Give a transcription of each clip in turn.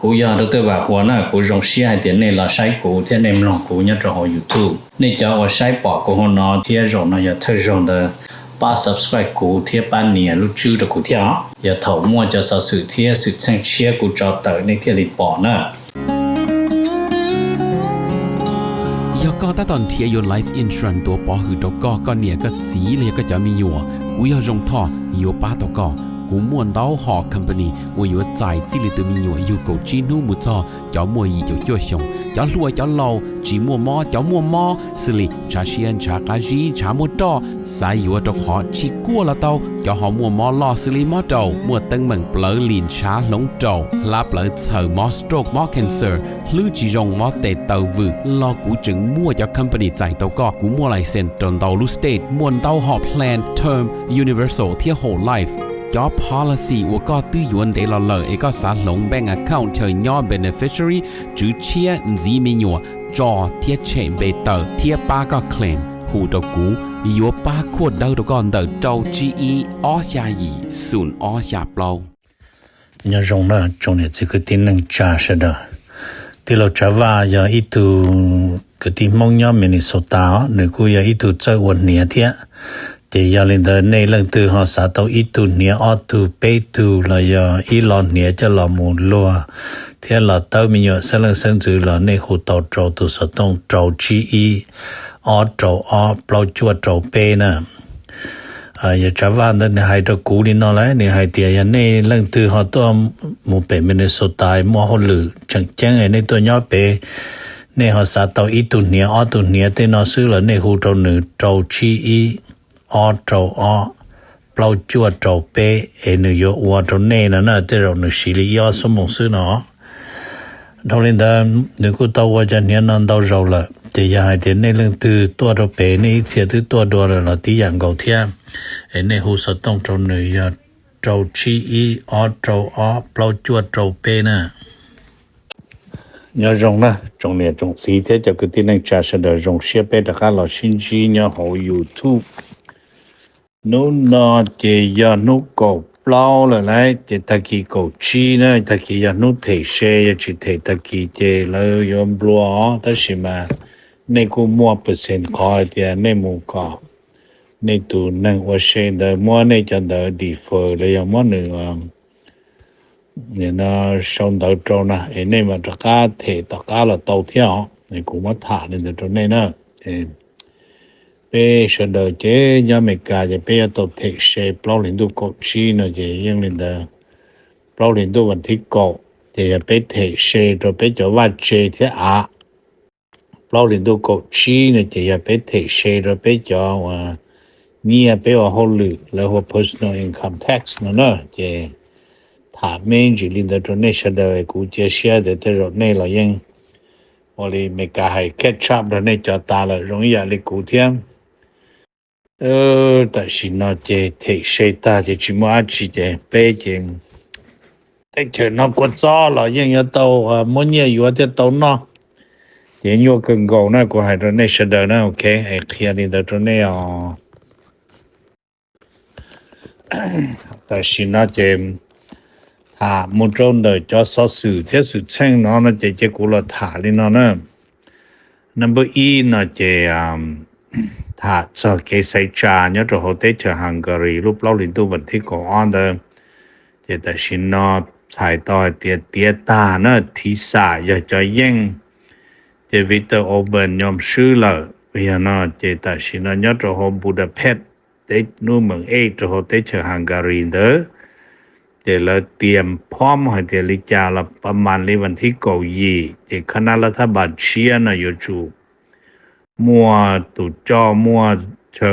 กูอยากรู้ตัวว่าหัวหน้ากูรงเสียเดี๋ยวนี้เราใช้กูที่ในลองกูเนี่ยจะหอ YouTube นี่จะว่าใช้ปอกกูหัวหน้าที่รงนะอย่าเธอรงเด้อป้า subscribe กูที่ป้าเนี่ยรู้ชื่อ的กูที่อย่าถอมั่วจะสสื่อที่สุดแสงเชียกูจะเตอในที่รีปอนะก็ตอนเทียยน Life Insurance ตัวปอหือตกก็เนี่ยก็สีเลยก็จะมีอยู่กูอยากจงท่ออยู่ป้าตกกูม่วนเต้าหอ company ว่าอยู่ใจจิลิตมีอยู่กูจีนูมุจอจะมัวอีจะจ่วยชงจะรวยจะเล่าจีมัวมอจะมัวมอสิลิชาเชียนชากาจีชามัวตอสายอยู่ตกหอชิกัวละเต้าจะหอมัวมอลอสิลิมอเต้ามัวตึงเหมือนเปลือลินชาหลงเต้าลาเปลือเสือมอสโตรกมอ cancer หรือจีจงมอเตเต้าวืรอกูจึงมัวจะ company ใจเต้าก็กูมัวไลเซนตนเต้าลูสเตทมวนเต้าหอ plan term universal ที่ whole life job policy ว่าก็ตื้อยวนเดลเลอเอกสารลงแบงก์ account เธอย่อ beneficiary จื้อเชียจีมีหยัวจอเทียเชมเบเตอร์เทียป้าก็เคลมหูตกูยัวป้าขวดเดาตก่อนเดาเจ้า GE ออชายีศูนย์ออชาเปล่าอย่ารงนะจงเนี่ยจะคือที่นึงจ่าชะดะที่เราจะว่าอย่าอีตูคือที่มองย่อมินิโซตาหรือกูอย่าอีตูเจ้าวันเนี่ยเทียจะยาลินเดในเรื่องตัวหอสาตัวอีตูเนี่ยออตูเปตูแล้วอย่าอีหลอนเนี่ยจะหลอมูลัวเทียหลอเต้ามีอยู่เสลังเซิงจือหลอในหูเต้าโจตัวสต้องโจ GE ออโจออเปล่าจัวโจเปนะอย่าจะว่าในให้ตัวกูนี่นอเลยในให้เตียในเรื่องตัวหอตัวหมู่เป็นมินิโซตายมัวหลือจังแจ้งในตัวย่อเปในหอสาตัวอีตูเนี่ยออตูเนี่ยเตนอซื้อแล้วในหูโจหนึ่งโจ GEออโจออเปล่าจัวโจเปนโยวัวโจเน่นะเตเราหนึ่งสิริยอสมองซื้อเนาะทอลินดาหนึ่งกูตัวว่าจะเนี่ยนั่นตัวเราละจะอยากให้เห็นในเรื่องตัวโจเปในเสียตัวเราที่อย่างเก่าเทียในหูสต้องโจหนึ่งยาโจชีอีออโจออเปล่าจัวโจเปนะnhớ rong na trong này trong xí thế cho cái tin anh trả sẽ được rong share bé đặc là xin chi nhớ họ YouTube nó chỉ giờ nó cổ bao là lại chỉ ta kỳ cổ chi nữa ta kỳ giờ nó thể share chỉ thể ta kỳ chỉ là yom blue ta chỉ mà này cũng mua percent coi thì này mua có này tụ năng ở share đời mua này cho đời defer là yom mua nữa nên nó xong đỡ trâu nè nên mà tất cả thể tất cả là tàu theo này cũng mất thả lên từ này nữa bây giờ đợi chế do mấy cái thì bây giờ tàu thể xe bao lên đủ cột chi nữa thì nhưng lên đó bao lên đủ vấn đề cột thì bây thể xe rồi bây giờ vắt chế thế bao lên đủ cột chi nữa thì bây thể xe rồi bây giờ nhiều bây giờ hỗ lử là hỗ personal income tax nữa thì thả men chỉ linh được này sẽ đời cũng chia sẻ để tới rồi này là những oli mấy cái hay catch up rồi này cho ta là容易嚟估添但是nó chỉ thể sẽ ta chỉ mua chỉ để bé chỉ tại chờ nó có gió là những cái tàu muốn nhiều yếu thì tàu nó thì nhiều cần cầu nó của hai rồi này sẽ đời nó ok hay kia linh được rồi này但是nó chỉ một trong đời cho số sự thế sự tranh nó chỉ cũng là thả lên nó nữa number E nó chỉ thả cho cái sai trả nhớ rồi hậu tế cho Hungary lúc lâu liên tục vẫn thích có on đó chỉ tại xin nó thải to tiệt ta nó thì xả giờ cho yên chỉ Victor Orban nhóm sư là bây giờ nó chỉ tại xin nó nhớ rồi hậu Budapest tế nuôi mừng A rồi hậu tế cho Hungary đóจะเราเตรียมพร้อมให้เจริญาละประมาณในวันที่9จะคณะรัฐบาลเชียร์นะอยู่จูมัวตุจ่อมัวเชิ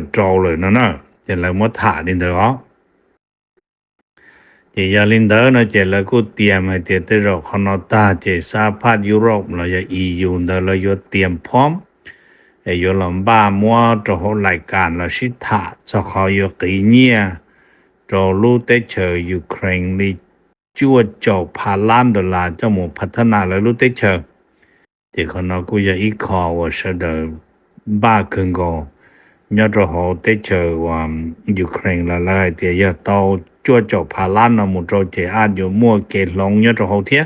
ญโจเลยนะจะเรามัวถ่านี่เด้อจะยาลินเดอร์นะจะเราก็เตรียมให้เจริญคณะตาจะสหภาพยุโรปเราจะ EU เด้อเราอยู่เตรียมพร้อมอยู่ลำบากมัวจะโหรายการเราสิถ่าจะขออยู่กี่เนี่ยcho lưu tế chờ Ukraine đi chua cho $1,000 cho một phát thana là lưu tế chờ thì còn nó cũng là ít khó và sẽ đợi 3 cân gồ nhớ rồi họ tế chờ Ukraine là lại thì giờ tàu จั่วเจ้าพาลานหมู่โจเจอาอยู่มั่วเกลงยอดโหเทีย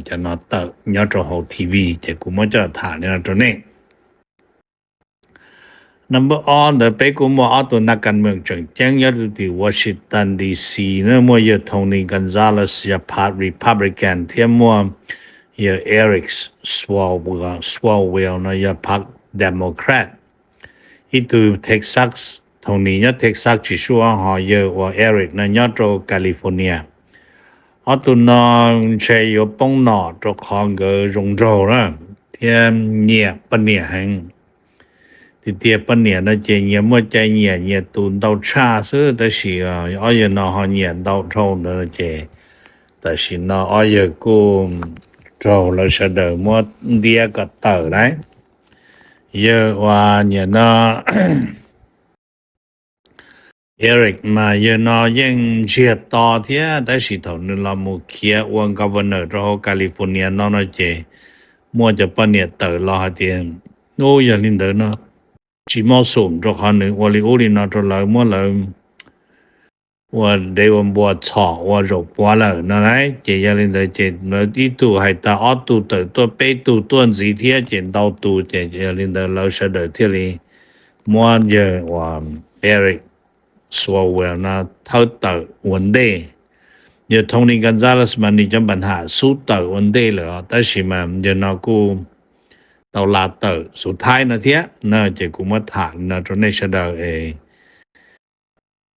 จะนอตยอดโหทีวีจะกูมั่วจะถ่ายเนี่ยตัวนี้ Number on the ไปกูมั่วเอาตัวนักการเมืองจังแจ้งยอดที่วอชิงตันดีซีเนี่ยมั่วยอดโทนี่กอนซาเลสยาพาร์ตรีพับลิกันเทียมั่วยอดเอริกสวอลเวลนะยอดพรรคเดโมแครตอีตัวเท็กซัสโทนี่ยอดเท็กซัสที่ชัวหอยอว่าเอริกนะยอดโตแคลิฟอร์เนียเอาตัวนอนใช้ยปงนอตกของเกรงโจนะเทียมเนี่ยปะเนี่ยหังที่เตียปะเนี่ยนะเจเนี่ยมั่วใจเนี่ยตูนดาวชาซื้อแต่สิเอาอยู่นอหอเนี่ยดาวโทนนะเจแต่สินอเอาอยู่กูโจแล้วเสดมั่วเดียก็เตอได้เยอะว่าเนี่ยนะEric มาเยนอยังเชียต่อเทียแต่สิเท่านึงละมุเคียวันกับบเนอร์รอแคลิฟอร์เนียนอนเจมัวจะปะเนี่ยเตอรอเตียนโอ้ยลินเดอร์นะจิมอสมรอคันนึงวอลิโอลินาตลามัวเลยว่าเดวันบัวชอว่ารบว่าเลยนะไงเจยลินเดอร์เจเมื่อที่ตัวให้ตาออตูเตอตัวเปตัวต้นสีเทียเจนดาวตัวเจยลินเดอร์เราเสดเทียลีมัวเยว่า Eric Swalwell นะเท่าเตอวันเดย์ยโทนี่กอนซาเลสมันนี่จะปัญหาสู้เตอวันเดย์เหรอแต่สิมันยนอกูตอลาเตอสุดท้ายนะเทียน่าจะกูมาถามนะตรงนี้เสด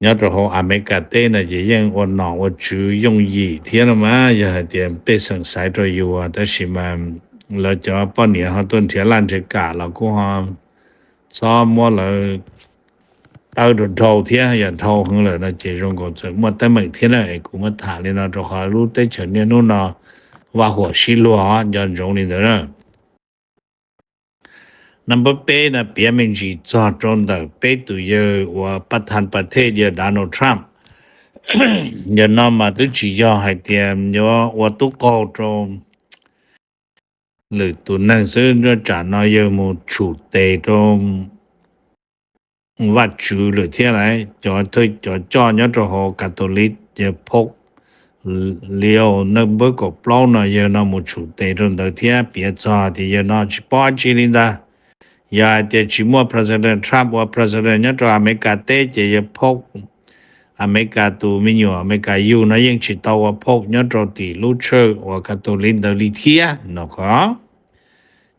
ยอดของอเมริกาเต้นะจะยังวันนอกว่าจื้อยงยีเทียนะมาอย่าให้เตียนไปสังสายตัวอยู่แต่สิมันเราจะป้อนเนี่ยเขาต้นเทียลันเจกาเราก็หอมซ้อมว่าเรา到着头天也头很了，那这种工作，我等每天呢，我们谈的那就好路对前年路呢，挖火西路啊，要容易的人。Number 8呢，别名是做中的，被都有我不谈不提的 Donald Trump， 有那么都只要还点有我都高中，หรือตัวหนังสือจะจานอยมูฉุเตตรงวัดจูหรือที่อะไรจอจอยอดหอกาทอลิกจะพกเลี้ยวนับเบิกกับเปล่านะเยอะนะมูฉุเตตรงเทียเปียจอที่เยอะนะจิปอจิลินดายาเจจิมัว President Trump ว่า President ยอดอเมริกาเตจะพกอเมริกาตัวมิญอเมริกาอยู่นะยังชิตาว่าพกยอดตีลูเชอร์ว่าคาทอลิกเดลิเทียนะครับ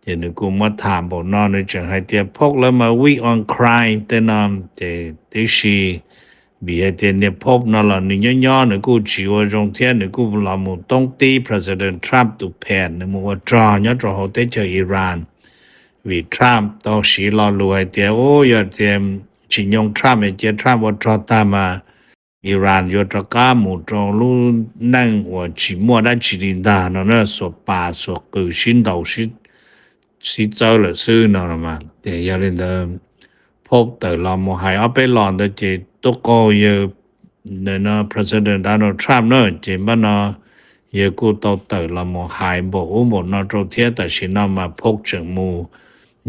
เจนึกูมาถามบอกนอนจังให้เตียพกแล้วมา week on crime แต่นำแต่ที่ชีบีให้เตียเนี่ยพบนั่นล่ะนี่ย่อๆนึกูจิวจงเทียนนึกูลามุต้องตี President Trump ตุแผนนึมูว่าจอยอดเขาเตเจออิหร่านวิทรัมป์ต้องสีรอรวยเตียโอ้ยอดเตียชินยงทรัมป์เจทรัมป์ว่าจอตามาอิหร่านยอดกาหมู่จงรู้นั่งว่าจิมัวได้จิลินดานั่นน่ะสป่าสกือชินดาวชิสิเจ้าเลยซื้อนอนมาแต่ยาลินเดิมพบแต่เราโมหายเอาไปหลอนแต่เจตุกเยอะเนี่ยนะ President Donald Trump เนอะเจมันเนาะเยอะกูต่อแต่เราโมหายบอกอุ้มบอกนอโตเทียแต่ชินมาพกเฉิงมู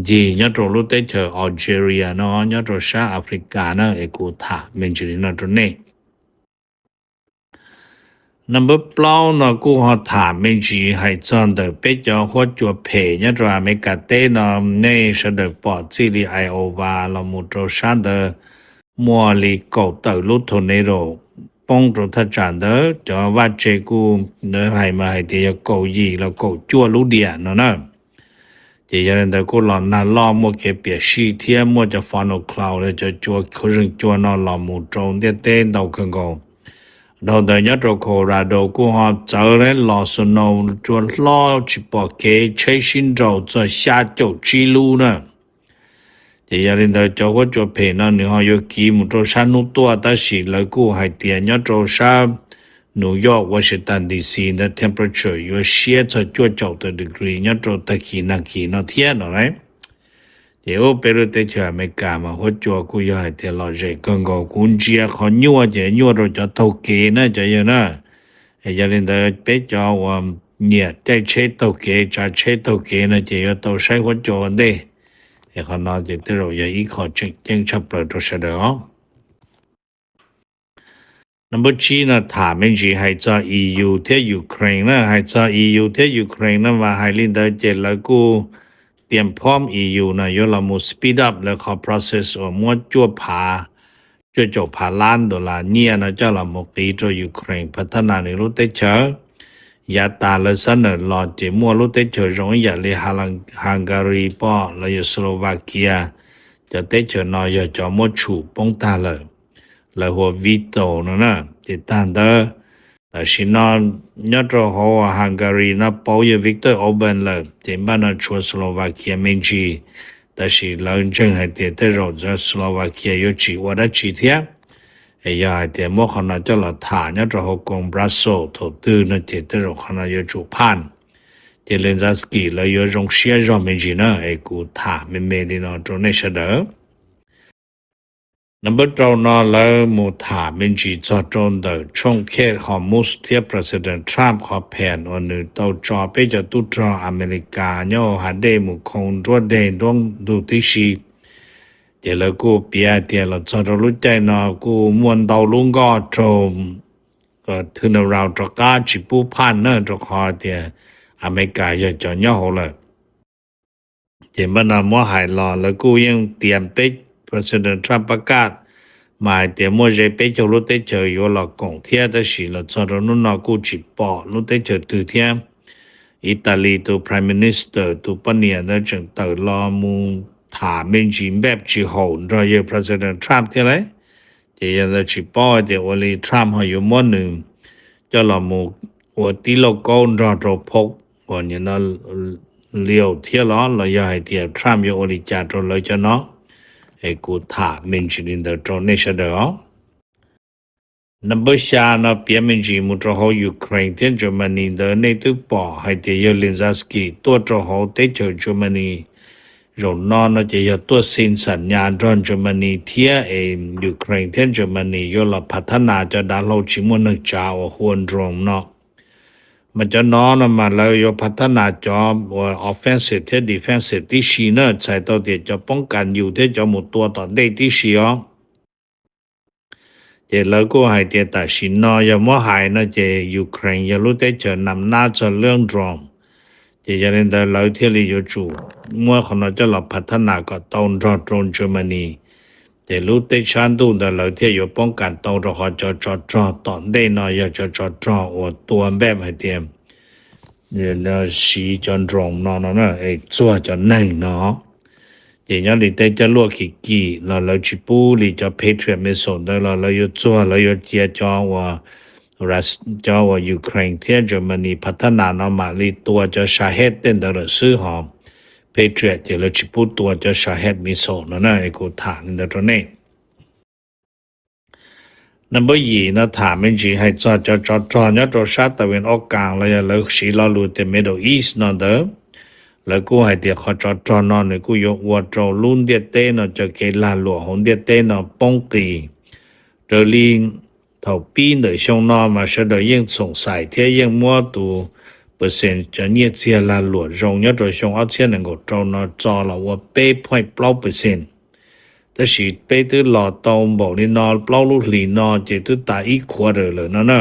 จีนอโตรู้ได้เจอออลจีเรียเนาะนอโตชาแอฟริกาเนอะกูถ่าเมนจิรินอโตเน่Number เปล่านะกูหาถามไม่จีให้จอนเดไปจอหัวจัวเพยเนี่ยตัวอเมริกาเต้นะในเสดปอดซิลีไอโอวาละมุโตชาเดมัวลีกอเตอลุทเนโรปงตัวทัจานเดจอว่าเจกูเนให้มาให้เดียกอยีแล้วกอจัวลุเดียนะเจียนเดกูหลอนนาล้อมัวเก็บเปียชีเทียมัวจะฟอนอคลาวเลยจะจัวคือจัวนอละมุตรงเต้ดาวคังกงเราเดินยอดโคราโดกูหอบเจอเลยลอสโนจวนล้อจิปอกเกใช้ชินเราจะชาโจจิลูนะแต่ยาลินเดอจก็จะเพนะนี่ฮอยกีมุตชานุตัวแต่สิเลยกูให้เตียนยอดชานิวยอร์กวอชิงตันดีซีนะ temperature อยู่เชียจะจวดเจ้าdegree ยอดตะกี้นักกีนะเทียนอะไรเดี๋ยวไปรู้แต่เชื่อไม่กล้ามาหัวจัวกูอยากให้เธอรอใจกันก็คุณเจียขอยัวเราจะเท่าเกนะจะยังนะไอ้ยันเดอไปจอว่าเนี่ยได้เช็ดเท่าเกจะเช็ดเท่าเกนะจะยังต้องใช้หัวจัวกันได้ไอ้คนนั้นจะเธอเราอย่าอีกขอเจ๊งชับเปิดตัวเสด็จ number 3นะถามเป็นจีให้จะ EU ที่ยูเครนนะให้จะ EU ที่ยูเครนนะว่าให้ลินเดอร์เจแล้วกูเตรียมพร้อม EU นะยละมู speed up แล้วเขา process ว่ามัวจั่วผาจั่วจบผาล้าน$เนี่ยนะเจ้าละมุตีโจยูเครนพัฒนาในรู้ได้เชอยาตาเลยเสนอรอเจมัวรู้ได้เชยรงอย่าเลยฮังการีป้อแล้วอยู่สโลวาเกียจะได้เชนอยจะมัวฉูป้องตาเลยแล้วหัววิโตนะติดตามเด้อแต่ชินอนยอดรอหัวฮังการีนะป้อยวิกเตอร์ออร์แบนเลยเต็มบ้านนะชัวสโลวาเกียไม่จีแต่สิเราจึงให้เตะรอจะสโลวาเกียอยู่จีว่าได้จีเทียไอ้ยาเตะมอขนาดจะละฐานยอดรอหัวกงบราโซถูกตื้อนะเตะรอขนาดอยู่จูพันเตเลนซาสกีแล้วอยู่รงเชียจอไม่จีนะไอ้กูถาไม่เมลินอตรงนี้เสดอnumber 2นะแล้วมูถาเป็นจีจอดตรงเดอช่องเขตของมุสเทีย President Trump ขอแผนวันนึงต่อจอไปจะตุจออเมริกาเนี่ยหัดได้มุคงรวดเด่นดวงดูที่ชีเดี๋ยวแล้วกูเปียเดี๋ยวเราจอดรู้ใจนะกูมวนดาวลุงก็โจมก็ถึงเราจะกล้าจิปูพันเนอะจะขอเดี๋ยวอเมริกาจะจอเนี่ยหัวเลยเดี๋ยวมันน่ะมัวหายรอแล้วกูยังเตรียมไปPresident Trump ประกาศหมายเตรียมว่าจะไปจะรู้ได้เจออยู่หลักกองเทียแต่สิเราจะรู้นกูจิปอรู้ได้เจอตัวเทียอิตาลีตัว Prime Minister ตัวปเนียนะจึงต่อรอมูถามเป็นจีนแบบจีโหนรออยู่ President Trump ที่ไรเดี๋ยวจะจิปอเดี๋ยววันนี้ Trump เขาอยู่ม้วนหนึ่งจะรอมูหัวตีโลโก้รอตัวพกวันนี้นะเลี้ยวเที่ยวล้อเราอยากให้เดี๋ยว Trump อยู่วันนี้จัดตัวเลยจะเนาะไอ้กูถามินจิลินเดอร์ตรงนี้เสดอนับชานะเปียมินจิมุตรหอยูเครนที่เยอรมนีเดินในตุปอให้เดียลินซาสกีตัวตรหอเตจเยอรมนีรนอนจะยตัวสินสัญญาณรอนเยอรมนีเทียเอยูเครนที่เยอรมนียลพัฒนาจะดาโลชิมุนจาวหวนรมเนาะมันจะนอนมาแล้วยพัฒนาจอว่า offensive ที่ defensive ที่ชีเนอร์ใช้ตัวเดียวจะป้องกันอยู่ที่จะหมดตัวต่อได้ที่ชีอ๋อเจแล้วก็ให้เดียแต่ชินอยามัวหายนะเจยูเครนยารู้ได้จะนำหน้าจะเรื่องดรอมเจจะเรียนแต่เราที่ลีอยู่จู่เมื่อคนเราจะหลับพัฒนาก็ต้องรอดรงเยอรมนีแต่รู้ได้ชันดูแต่เราที่อยู่ป้องกันต้องรอจอตอนได้นอยจอว่าตัวแบบให้เตรียมเนี่ยสีจนตรงนอนไอ้ซัวจนนั่งเนาะอย่างนี้ลิได้จะลวกกี่เราจิปูลิจะเพทรีไม่สนได้เราอยู่ซัวเราอยู่เจียจอว่ารัสจอว่ายูเครนที่เยอรมนีพัฒนาเนาะมาลิตัวจะชาเฮดเต้นแต่ละซื้อหอมPatriot จะเลยจิปูตัวจะชาเฮดมิโซนะไอ้กูถามในตรงนี้ number 2นะถามเป็นจีให้จอเนี่ยตัวชาติตะวันออกกลางแล้วแล้วสีเรารู้แต่ Middle East นะเด้อแล้วกูให้เดียเขาจอนอนเนี่ยกูยกวัวจอลุ่นเดียเต้นะจะเกลาหลวงหงเดียเต้นะป้องตีเดลิงเท่าปีนเดยชงนอมาเสดยังสงสัยเทียยังมัวตัวเปอร์เซ็นต์จะเนี่ยเสียลาหลวงรงเนี่ยตัวชงเอาเสียหนึ่งก็จอนอจอเราว่าเป๊ะพอย%แต่สิไปตัวหลอดตองบอกนี่นอเปล่าลูกหลีนอเจตัวตาอีกควอเตอร์เลยนะ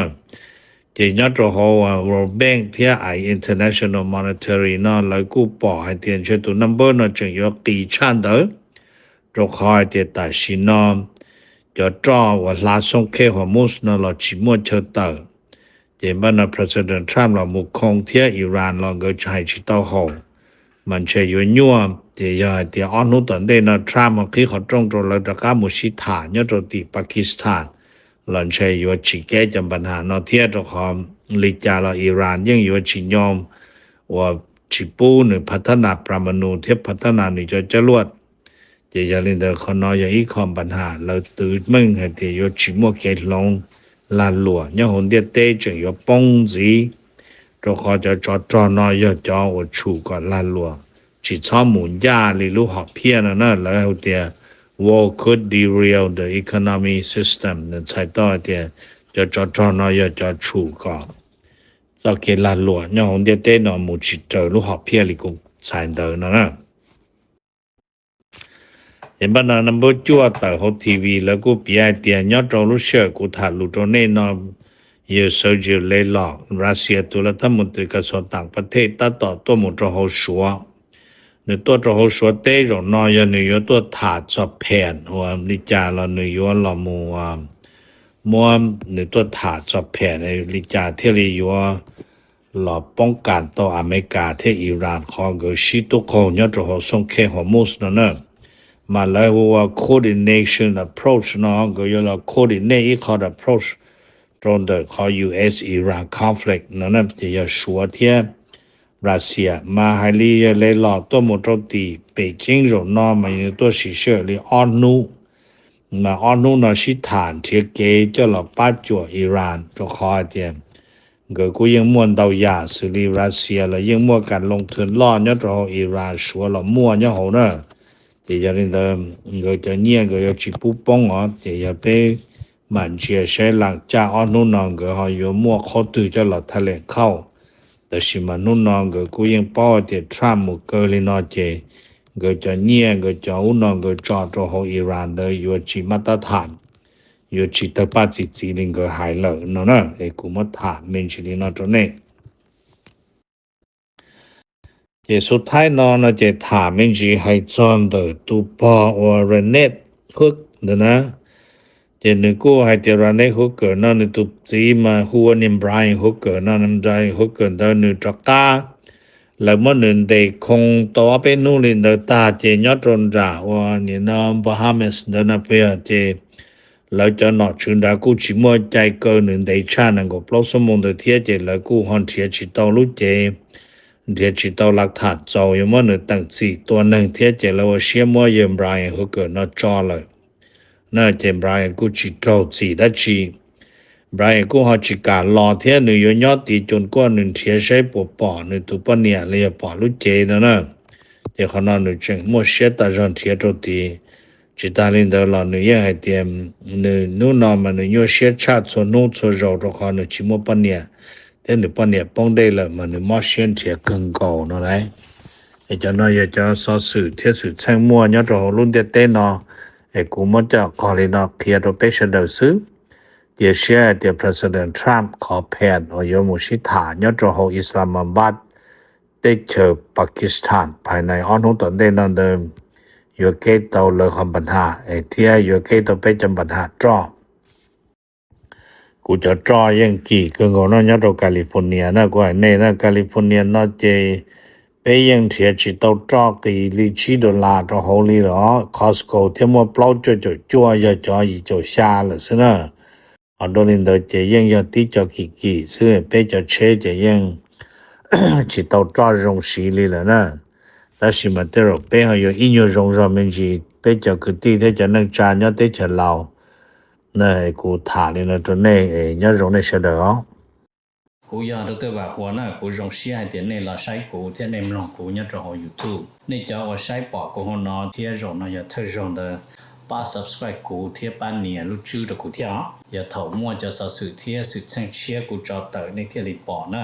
เจยัดตัวหัว World Bank ที่ไอ International Monetary นอแล้วกูปอให้เตียนเชื่อตัว number นอจึงยกตีชันเด้อตัวคอยเตียตาชินอจะจ่อว่าลาส่งเคหัวมุสนอเราชิมัวเชื่อเตอเจบ้าน President Trump เรามุคงเที่ยอิหร่านเราก็ใช้ชิตาหัวมันเชื่ออยู่ยั่วเดี๋ยวเดี๋ยวอนุตอนเดนทรัมป์คือเขาตรงตัวเราจะก้ามุชิฐานยอดติปากีสถานหลังใช้อยู่ชิแก้จำปัญหานอเทียตัวของลิจาเราอิหร่านยังอยู่ชิยอมว่าชิปูหนึ่งพัฒนาปรมาณูเทียบพัฒนาหนึ่งจะจรวดเดี๋ยวเรื่องเดิมเขาน้อยอย่างอีกความปัญหาเราตื่นมึงให้เดี๋ยวชิมัวเกลงลานหลวงยังหุ่นเดียเต้จึงอยู่ป้องสีตัวเขาจะจอน้อยจอว่าชูก่อนลานหลวงจิตชอบหมุนยาหรือลูกหอบเพี้ยนนะแล้วเดีย war could derail the economy system นั่นใช่ต่อเดียจะจอน้อยจะชูก่อนจะเกลาหลวงเนี่ยของเดียเต้นหมุนจิตเจอลูกหอบเพี้ยหรือกูใส่เดินนะ hiện bắt đầu năm bữa chua tại hồ TV là cô bia tiền nhớ trong lúc sợ cô thả lụt trong này nó nhiều sở dự lấy lọ Russia tôi là thăm một từ các số tảng phát thế ta tỏ tôi một trò hồ số nếu tôi trò hồ số tế rồi nó giờ nếu tôi thả cho phèn hoặc lý trả là nếu là mua nếu tôi thả cho phèn này lý trả thế lý làป้องกันต่ออเมริกาที่อิหร่านของก็ชิตุโคยอดรสงเคฮอร์มุสนั่นน่ะมาแล้วว่า coordination approach เนาะก็อยู่ละ coordinate approach ตรงเดของ US Iran conflict นั่นน่ะจะ要说ที่รัสเซียมาให้ลีเลยหลอกตัวหมดตี北京rồi nó mà nhiềuตัวสิเชื่อเลยอ้อนนูมาอ้อนนูน่ะสิฐานที่เกจะละป้าจั่วอิหร่านตัวคอเตียngười cũngยังmuốn đầu giá xử lý Russia làยังmuaการลงทุนล้อเนาะตัวอิหร่านชัวร์ละมั่วเนาะโหเนาะที่จะเรื่องngườiจะเนี่ยngười要去补帮哦ที่จะไปมันเชื่อใช้หลังจากอ้อนนู่นนองngườiเขาอยู่มั่วเขาตื่นจะหลอดทะเลเข้าแต่สิมันนู่นนองngười cũngยังป้อที่ทรัมป์มุกเกอร์เลยเนาะเจngườiจะเนี่ยngườiจะอุ่นนองngườiจอดตัวอิหร่านเลยอยู่ที่มาตรฐานอยู่ที่ตะปัดจีลิงก็หายเลยเนาะไอ้กูมาถามเมนชิลินตรงนี้เจสุดท้ายเนาะเจถามเมนชิให้จอนเดตูปอวอร์เน็ตฮุกนะเจนึกูให้เจรเน็ตฮุกเกิดเนาะนึตุจีมาฮัวนิมไบรน์ฮุกเกิดเนาะนิมไบรน์ฮุกเกิดเนาะนึจักกาแล้วมันนึเดคงตัวเป็นนู่นลินเดตาเจยอดรนจาว่านี่เนาะบาฮามัสเดนะเปียเจแล้วจะนอชุนดากูชิมัวใจเกินหนึ่งได้ชานังก็ปลอสมง的เทียเจแล้วกูฮอนเทียชิตอลุเจเทียชิตอหลักฐานเจ้าอยู่มันตั้งสี่ตัวหนึ่งเทียเจแล้วเชียมัวเยมไบรอันเขาเกิดนอจอเลยน่าเจมไบรอันกูชิตอสี่ได้ชีไบรอันกูฮอชิกาลอเทียหนึ่งยอดตีจนกว่าหนึ่งเทียใช้ปปอหนึ่งตุปเนี่ยเลยปอลุเจนะเจเขานอนหนึ่งเจงมัวเชียตาจอนเทียโตตีchỉ ta lên đó là người hay tiệm nữ nào mà người nhiều xe chat cho nô cho rau cho con người chỉ mua bánh nhẹ thế người bánh nhẹ bông đây là mà người mua xe thì cần cầu nó đấy để cho nó cho so sự thiết sự sang mua nhớ cho luôn để tên nó để cũng muốn cho có lên nó kia đồ bê sẽ đầu xứ để xe để President Trump có phèn ở yếu một sĩ thả nhớ cho họ Islamabad để chờ Pakistan phải này on hông tuần đây nó đơnอยู่เกตเอาเลยความปัญหาไอ้เที่ยอยู่เกตเอาไปจำปัญหาจ้อกูจะจ้อยังกี่ก็งอนยอดแคลิฟอร์เนียนะกูไอ้เนี่ยนะแคลิฟอร์เนียนอเจไปยังเทียจิตเอาจ้อกี่ลิชิดอลลาร์จ้อโฮลีหรอคอสโกเที่ยมัวเปล่าจั่วอย่าจ่ออีจ่อชาเลยสินะอันโดนินเดเจยังยอดที่จ่อกี่ซึ่งไปจ่อเชเจยังจิตเอาจ้อรงสีเลยนะ但是嘛，这种背后有音乐中上面去被叫个地铁就能站要得起老，那古塔里呢，就那要用那些的哦。กูอยากรู้ตัวว่าหัวหน้ากูลงเสียเดี๋ยวนี้เราใช้กูที่ในมลงกูเนี่ยจะหอ YouTube นี่จะว่าใช้ปอกกูหัวนอที่รงนะอย่าเธอรงเดอป้า subscribe กูที่ป้าเนี่ยรู้ชื่อ的กูที่อย่าเถ่ามั่วจะสื่อที่สื่อเชียร์กูจอดเตอในที่รีปอนะ